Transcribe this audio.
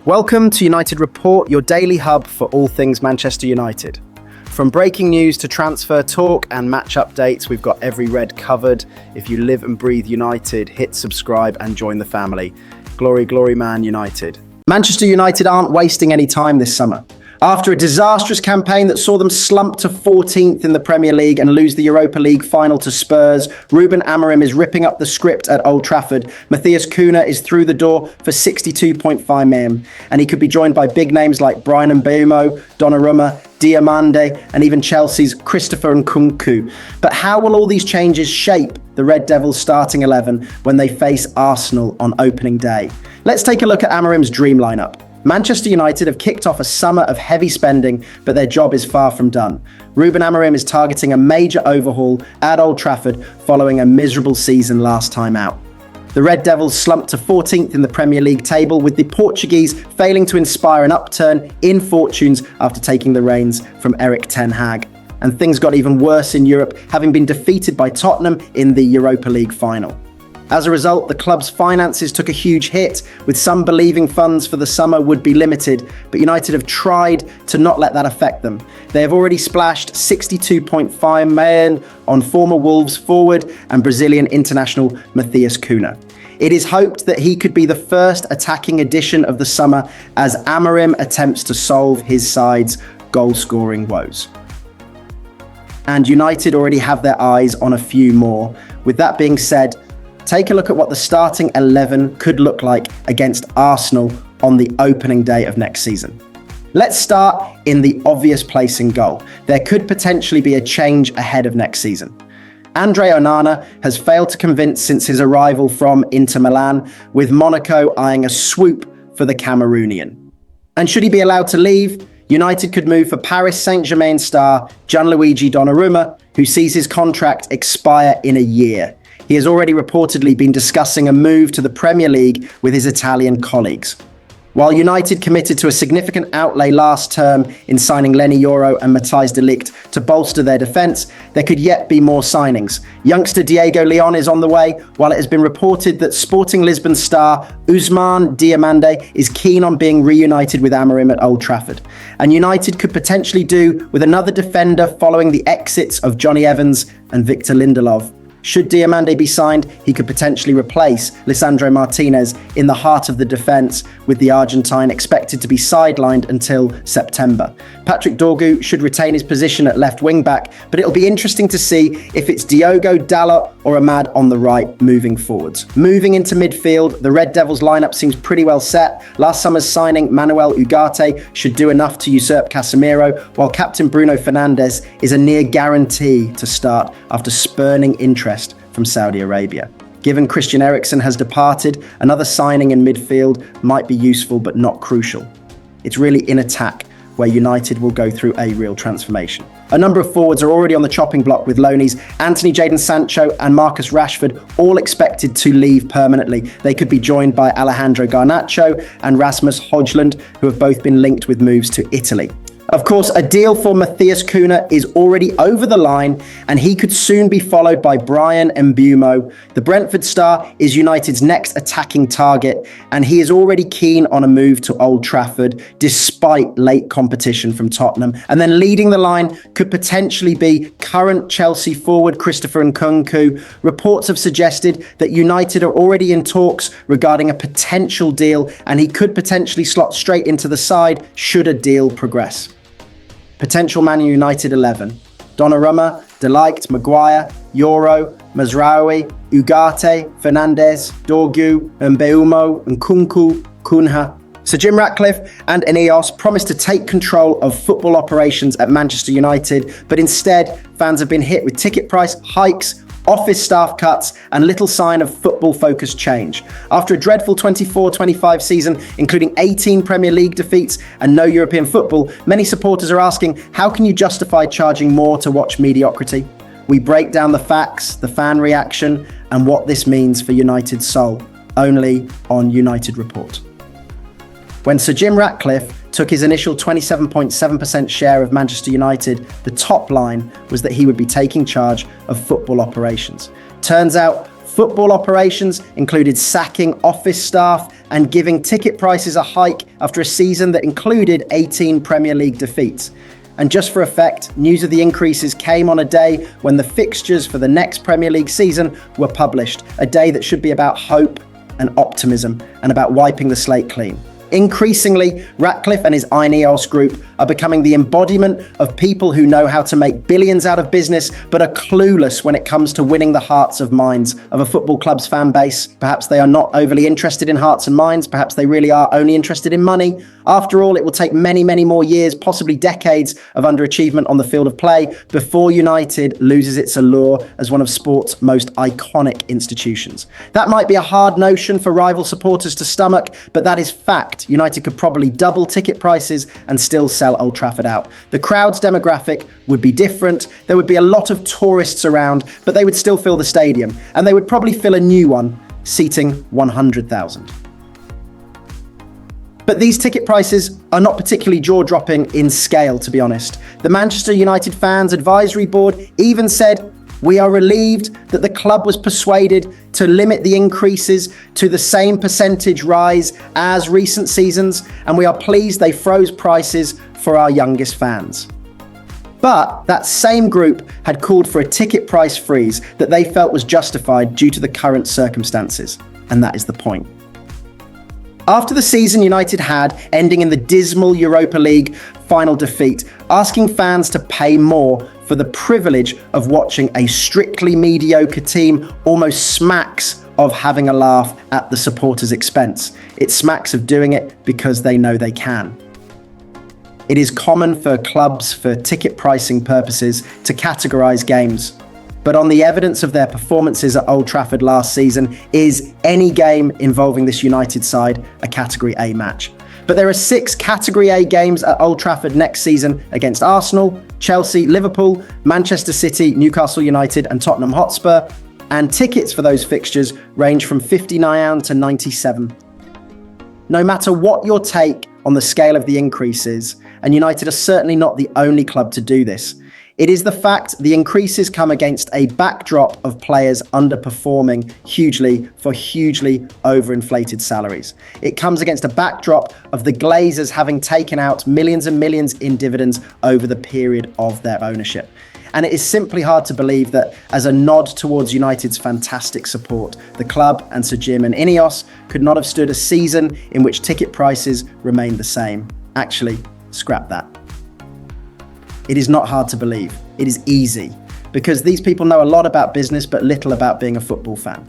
Welcome to United Report, your daily hub for all things Manchester United. From breaking news to transfer talk and match updates, we've got every red covered. If you live and breathe United, hit subscribe and join the family. Glory, glory, Man United. Manchester United aren't wasting any time this summer. After a disastrous campaign that saw them slump to 14th in the Premier League and lose the Europa League final to Spurs, Ruben Amorim is ripping up the script at Old Trafford. Matthias Cunha is through the door for 62.5 million, and he could be joined by big names like Bryan Mbeumo, Donnarumma, Diamande, and even Chelsea's Christopher Nkunku. But how will all these changes shape the Red Devils' starting 11 when they face Arsenal on opening day? Let's take a look at Amorim's dream lineup. Manchester United have kicked off a summer of heavy spending, but their job is far from done. Ruben Amorim is targeting a major overhaul at Old Trafford following a miserable season last time out. The Red Devils slumped to 14th in the Premier League table, with the Portuguese failing to inspire an upturn in fortunes after taking the reins from Erik ten Hag. And things got even worse in Europe, having been defeated by Tottenham in the Europa League final. As a result, the club's finances took a huge hit, with some believing funds for the summer would be limited, but United have tried to not let that affect them. They have already splashed 62.5 million on former Wolves forward and Brazilian international Matthias Cunha. It is hoped that he could be the first attacking addition of the summer as Amorim attempts to solve his side's goal-scoring woes. And United already have their eyes on a few more. With that being said, take a look at what the starting 11 could look like against Arsenal on the opening day of next season. Let's start in the obvious place in goal. There could potentially be a change ahead of next season. Andre Onana has failed to convince since his arrival from Inter Milan, with Monaco eyeing a swoop for the Cameroonian. And should he be allowed to leave, United could move for Paris Saint-Germain star Gianluigi Donnarumma, who sees his contract expire in a year. He has already reportedly been discussing a move to the Premier League with his Italian colleagues. While United committed to a significant outlay last term in signing Lenny Yoro and Matthijs de Ligt to bolster their defence, there could yet be more signings. Youngster Diego Leon is on the way, while it has been reported that Sporting Lisbon star Ousmane Diamande is keen on being reunited with Amorim at Old Trafford. And United could potentially do with another defender following the exits of Johnny Evans and Victor Lindelof. Should Diamande be signed, he could potentially replace Lisandro Martinez in the heart of the defence, with the Argentine expected to be sidelined until September. Patrick Dorgu should retain his position at left wing-back, but it'll be interesting to see if it's Diogo Dalot or Ahmad on the right moving forwards. Moving into midfield, the Red Devils lineup seems pretty well set. Last summer's signing, Manuel Ugarte, should do enough to usurp Casemiro, while captain Bruno Fernandes is a near guarantee to start after spurning interest from Saudi Arabia. Given Christian Eriksen has departed, another signing in midfield might be useful but not crucial. It's really in attack where United will go through a real transformation. A number of forwards are already on the chopping block, with loanies Anthony Jadon Sancho and Marcus Rashford all expected to leave permanently. They could be joined by Alejandro Garnacho and Rasmus Højlund, who have both been linked with moves to Italy. Of course, a deal for Matthias Cunha is already over the line, and he could soon be followed by Bryan Mbeumo. The Brentford star is United's next attacking target, and he is already keen on a move to Old Trafford, despite late competition from Tottenham. And then leading the line could potentially be current Chelsea forward Christopher Nkunku. Reports have suggested that United are already in talks regarding a potential deal, and he could potentially slot straight into the side should a deal progress. Potential Man United 11. Donnarumma, De Ligt, Maguire, Yoro, Mazraoui, Ugarte, Fernandes, Dorgu, Mbeumo, Nkunku, Cunha. Sir Jim Ratcliffe and Ineos promised to take control of football operations at Manchester United, but instead fans have been hit with ticket price hikes, office staff cuts, and little sign of football-focused change. After a dreadful 24-25 season, including 18 Premier League defeats and no European football, many supporters are asking, how can you justify charging more to watch mediocrity? We break down the facts, the fan reaction, and what this means for United's soul, only on United Report. When Sir Jim Ratcliffe took his initial 27.7% share of Manchester United, the top line was that he would be taking charge of football operations. Turns out, Football operations included sacking office staff and giving ticket prices a hike after a season that included 18 Premier League defeats. And just for effect, news of the increases came on a day when the fixtures for the next Premier League season were published, a day that should be about hope and optimism and about wiping the slate clean. Increasingly, Ratcliffe and his Ineos group are becoming the embodiment of people who know how to make billions out of business, but are clueless when it comes to winning the hearts and minds of a football club's fan base. Perhaps they are not overly interested in hearts and minds. Perhaps they really are only interested in money. After all, it will take many, many more years, possibly decades of underachievement on the field of play before United loses its allure as one of sport's most iconic institutions. That might be a hard notion for rival supporters to stomach, but that is fact. United could probably double ticket prices and still sell Old Trafford out. The crowd's demographic would be different. There would be a lot of tourists around, but they would still fill the stadium, and they would probably fill a new one, seating 100,000. But these ticket prices are not particularly jaw-dropping in scale, to be honest. The Manchester United Fans Advisory Board even said, "We are relieved that the club was persuaded to limit the increases to the same percentage rise as recent seasons, and we are pleased they froze prices for our youngest fans." But that same group had called for a ticket price freeze that they felt was justified due to the current circumstances. And that is the point. After the season United had, ending in the dismal Europa League final defeat, asking fans to pay more for the privilege of watching a strictly mediocre team almost smacks of having a laugh at the supporters' expense. It smacks of doing it because they know they can. It is common for clubs, for ticket pricing purposes, to categorise games. But on the evidence of their performances at Old Trafford last season, is any game involving this United side a Category A match? But there are 6 Category A games at Old Trafford next season against Arsenal, Chelsea, Liverpool, Manchester City, Newcastle United and Tottenham Hotspur, and tickets for those fixtures range from £59 to £97. No matter what your take on the scale of the increases, and United are certainly not the only club to do this, it is the fact the increases come against a backdrop of players underperforming hugely for hugely overinflated salaries. It comes against a backdrop of the Glazers having taken out millions and millions in dividends over the period of their ownership. And it is simply hard to believe that, as a nod towards United's fantastic support, the club and Sir Jim and Ineos could not have stood a season in which ticket prices remained the same. Actually, scrap that. It is not hard to believe. It is easy, because these people know a lot about business but little about being a football fan.